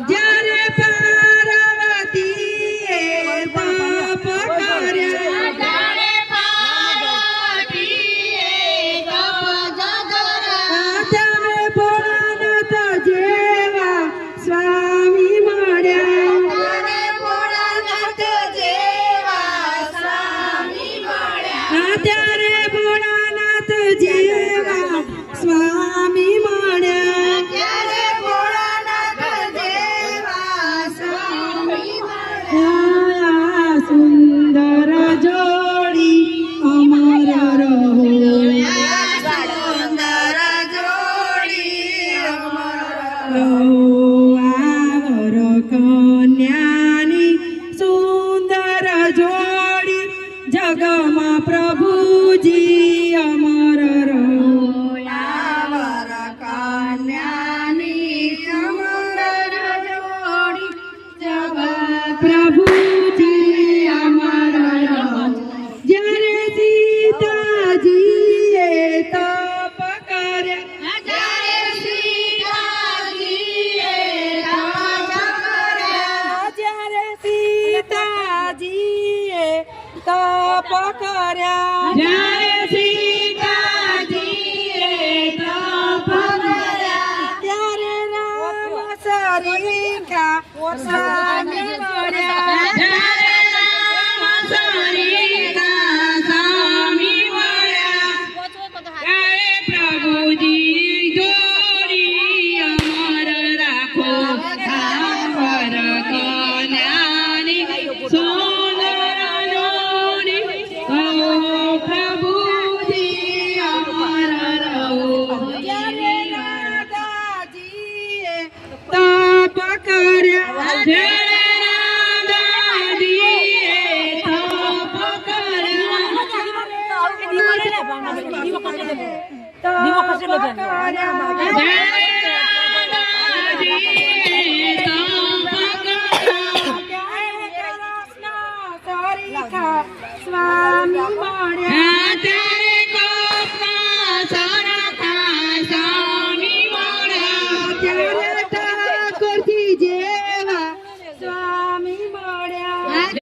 જ્યારે પાર્વતીએ તપ કર્યા જ્યારે પાર્વતીએ તપ કર્યા ત્યારે ભોળાનાથ જેવા સ્વામી મળ્યા ત્યારે ભોળાનાથ જેવા સ્વામી મળ્યા ત્યારે ભોળાનાથ જેવા સ્વામી મળ્યા સુંદર જોડી અમર રહો સુંદર જોડી અમર રહો આવર કન્યાની સુંદર જોડી જગમાં પ્રભુજી અમર રહો આવર કન્યાની સુંદર જોડી જગમાં પ્રભુજી અમર રહો જ્યારે સીતાજીએ તપ કર્યા જ્યારે સીતાજીએ તપ કર્યા જ્યારે સીતાજીએ તપ કર્યા જ્યારે સીતાજીએ તપ કર્યા ત્યારે રામ સરીખા સ્વામી મળ્યા જ્યારે રામ સરીખા સ્વામી મળ્યા ત્યારે પ્રભુજી જોડી અમર રાખો આવર કન્યાની સુંદર જોડી ઓ પ્રભુજી અમર રહો જ્યારે રાધાજીએ તપ કર્યા જ્યારે રાધાજીએ તપ કર્યા તપ કર્યા